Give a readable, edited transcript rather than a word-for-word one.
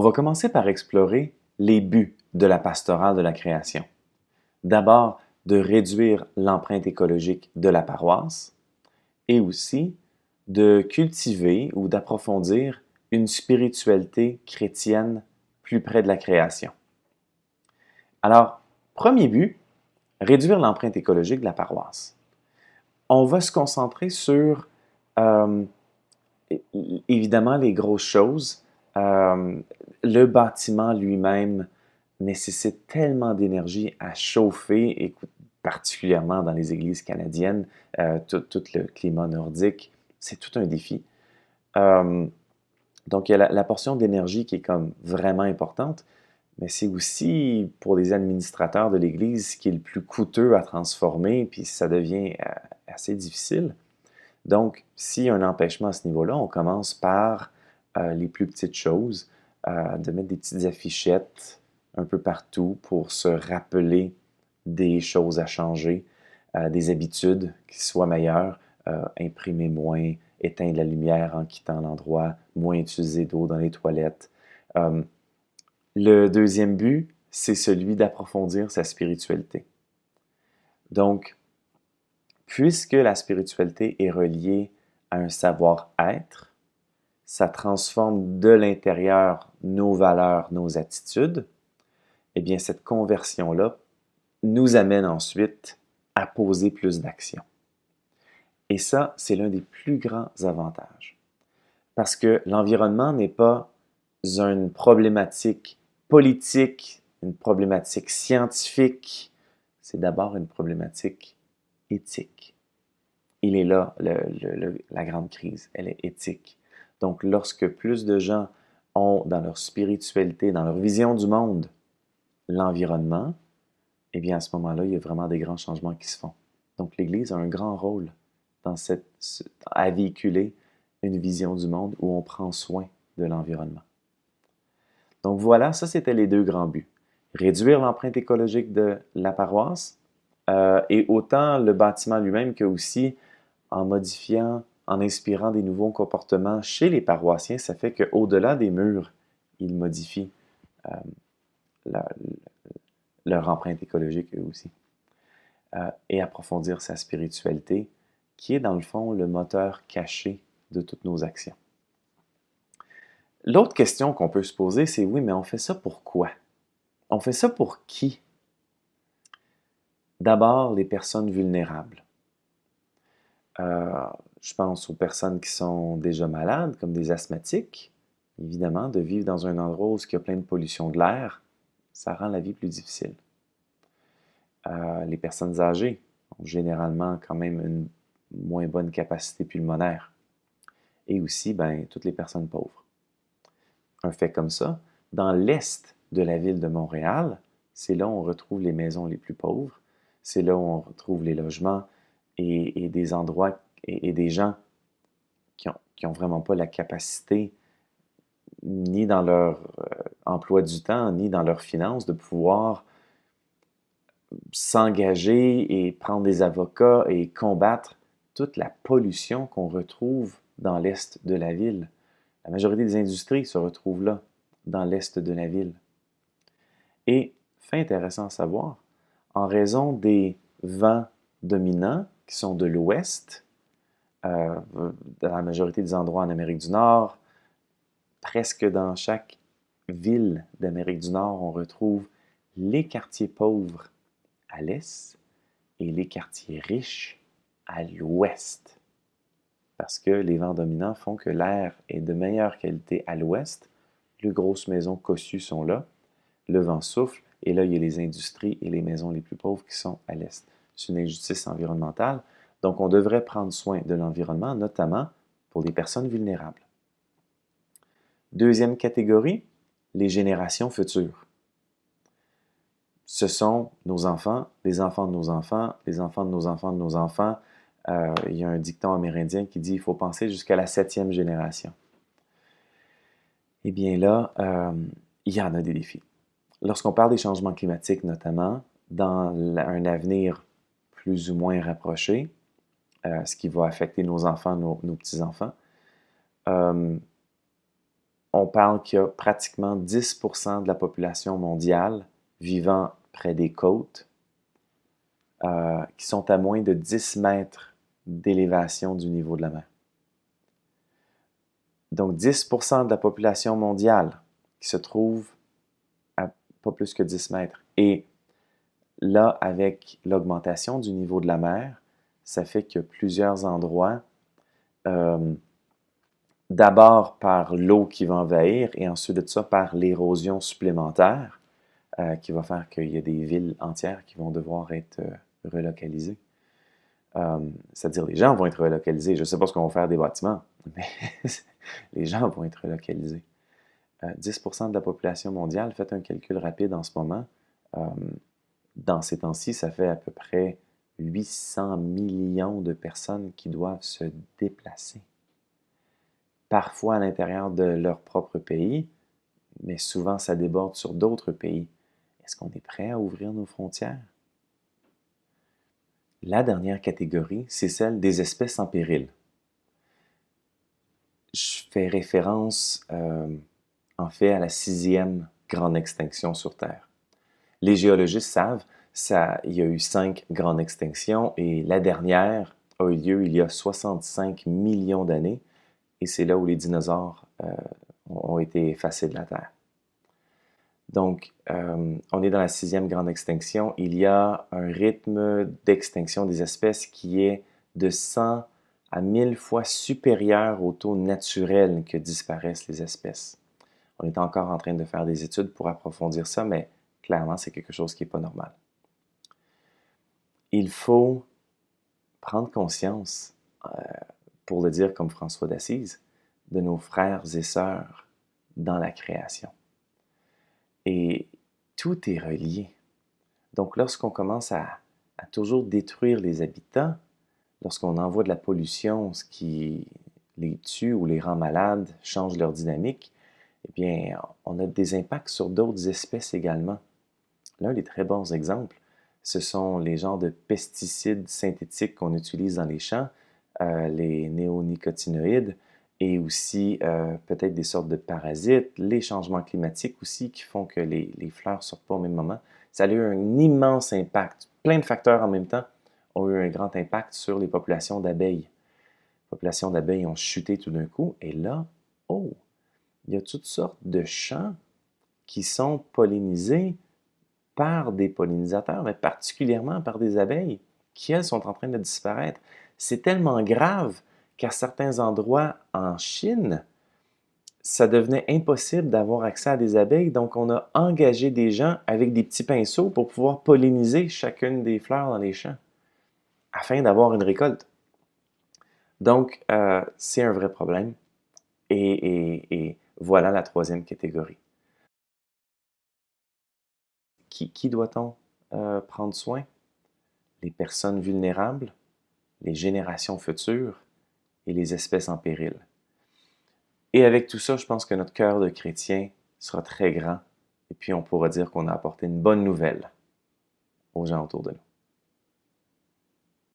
va commencer par explorer les buts de la pastorale de la création. D'abord, de réduire l'empreinte écologique de la paroisse et aussi de cultiver ou d'approfondir une spiritualité chrétienne plus près de la création. Alors, premier but, réduire l'empreinte écologique de la paroisse. On va se concentrer sur, évidemment, les grosses choses. Le bâtiment lui-même nécessite tellement d'énergie à chauffer, et particulièrement dans les églises canadiennes, tout le climat nordique, c'est tout un défi. Donc, il y a la portion d'énergie qui est comme vraiment importante, mais c'est aussi pour les administrateurs de l'Église ce qui est le plus coûteux à transformer, puis ça devient assez difficile. Donc, s'il y a un empêchement à ce niveau-là, on commence par les plus petites choses, de mettre des petites affichettes un peu partout pour se rappeler des choses à changer, des habitudes qui soient meilleures, imprimer moins, éteindre la lumière en quittant l'endroit, moins utiliser d'eau dans les toilettes. Le deuxième but, c'est celui d'approfondir sa spiritualité. Donc, puisque la spiritualité est reliée à un savoir-être, ça transforme de l'intérieur nos valeurs, nos attitudes, eh bien, cette conversion-là nous amène ensuite à poser plus d'actions. Et ça, c'est l'un des plus grands avantages. Parce que l'environnement n'est pas une problématique politique, une problématique scientifique, c'est d'abord une problématique éthique. Il est là, la grande crise, elle est éthique. Donc, lorsque plus de gens ont dans leur spiritualité, dans leur vision du monde, l'environnement, eh bien, à ce moment-là, il y a vraiment des grands changements qui se font. Donc, l'Église a un grand rôle à véhiculer une vision du monde où on prend soin de l'environnement. Donc voilà, ça c'était les deux grands buts. Réduire l'empreinte écologique de la paroisse, et autant le bâtiment lui-même que aussi en modifiant, en inspirant des nouveaux comportements chez les paroissiens, ça fait qu'au-delà des murs, ils modifient leur empreinte écologique eux aussi. Et approfondir sa spiritualité, qui est dans le fond le moteur caché de toutes nos actions. L'autre question qu'on peut se poser, c'est oui, mais on fait ça pour quoi? On fait ça pour qui? D'abord, les personnes vulnérables. Je pense aux personnes qui sont déjà malades, comme des asthmatiques. Évidemment, de vivre dans un endroit où il y a plein de pollution de l'air, ça rend la vie plus difficile. Les personnes âgées ont généralement quand même une moins bonne capacité pulmonaire. Et aussi, toutes les personnes pauvres. Un fait comme ça, dans l'est de la ville de Montréal, c'est là où on retrouve les maisons les plus pauvres, c'est là où on retrouve les logements et des endroits et des gens qui ont vraiment pas la capacité, ni dans leur emploi du temps, ni dans leurs finances, de pouvoir s'engager et prendre des avocats et combattre toute la pollution qu'on retrouve dans l'est de la ville. La majorité des industries se retrouvent là, dans l'est de la ville. Et, fait intéressant à savoir, en raison des vents dominants qui sont de l'ouest, dans la majorité des endroits en Amérique du Nord, presque dans chaque ville d'Amérique du Nord, on retrouve les quartiers pauvres à l'est et les quartiers riches à l'ouest. Parce que les vents dominants font que l'air est de meilleure qualité à l'ouest, les grosses maisons cossues sont là, le vent souffle, et là, il y a les industries et les maisons les plus pauvres qui sont à l'est. C'est une injustice environnementale, donc on devrait prendre soin de l'environnement, notamment pour les personnes vulnérables. Deuxième catégorie, les générations futures. Ce sont nos enfants, les enfants de nos enfants, les enfants de nos enfants de nos enfants. Il y a un dicton amérindien qui dit qu'il faut penser jusqu'à la 7e génération. Eh bien là, il y en a des défis. Lorsqu'on parle des changements climatiques, notamment, dans un avenir plus ou moins rapproché, ce qui va affecter nos enfants, nos petits-enfants, on parle qu'il y a pratiquement 10% de la population mondiale vivant près des côtes qui sont à moins de 10 mètres d'élévation du niveau de la mer. Donc 10% de la population mondiale qui se trouve à pas plus que 10 mètres. Et là, avec l'augmentation du niveau de la mer, ça fait que plusieurs endroits, d'abord par l'eau qui va envahir et ensuite de ça par l'érosion supplémentaire qui va faire qu'il y a des villes entières qui vont devoir être relocalisées. C'est-à-dire les gens vont être relocalisés. Je ne sais pas ce qu'on va faire des bâtiments, mais les gens vont être relocalisés. 10% de la population mondiale, faites un calcul rapide en ce moment, dans ces temps-ci, ça fait à peu près 800 millions de personnes qui doivent se déplacer. Parfois à l'intérieur de leur propre pays, mais souvent ça déborde sur d'autres pays. Est-ce qu'on est prêt à ouvrir nos frontières? La dernière catégorie, c'est celle des espèces en péril. Je fais référence en fait à la 6e grande extinction sur Terre. Les géologistes savent, il y a eu 5 grandes extinctions et la dernière a eu lieu il y a 65 millions d'années et c'est là où les dinosaures ont été effacés de la Terre. Donc, on est dans la 6e grande extinction. Il y a un rythme d'extinction des espèces qui est de 100 à 1000 fois supérieur au taux naturel que disparaissent les espèces. On est encore en train de faire des études pour approfondir ça, mais clairement, c'est quelque chose qui n'est pas normal. Il faut prendre conscience, pour le dire comme François d'Assise, de nos frères et sœurs dans la création. Et tout est relié. Donc, lorsqu'on commence à toujours détruire les habitats, lorsqu'on envoie de la pollution, ce qui les tue ou les rend malades, change leur dynamique, eh bien, on a des impacts sur d'autres espèces également. L'un des très bons exemples, ce sont les genres de pesticides synthétiques qu'on utilise dans les champs, les néonicotinoïdes, et aussi peut-être des sortes de parasites, les changements climatiques aussi qui font que les fleurs ne sortent pas au même moment. Ça a eu un immense impact. Plein de facteurs en même temps ont eu un grand impact sur les populations d'abeilles. Les populations d'abeilles ont chuté tout d'un coup, et là, oh, il y a toutes sortes de champs qui sont pollinisés par des pollinisateurs, mais particulièrement par des abeilles, qui, elles, sont en train de disparaître. C'est tellement grave qu'à certains endroits en Chine, ça devenait impossible d'avoir accès à des abeilles, donc on a engagé des gens avec des petits pinceaux pour pouvoir polliniser chacune des fleurs dans les champs, afin d'avoir une récolte. Donc, c'est un vrai problème. Et voilà la 3e catégorie. Qui doit-on prendre soin? Les personnes vulnérables, les générations futures et les espèces en péril. Et avec tout ça, je pense que notre cœur de chrétien sera très grand et puis on pourra dire qu'on a apporté une bonne nouvelle aux gens autour de nous.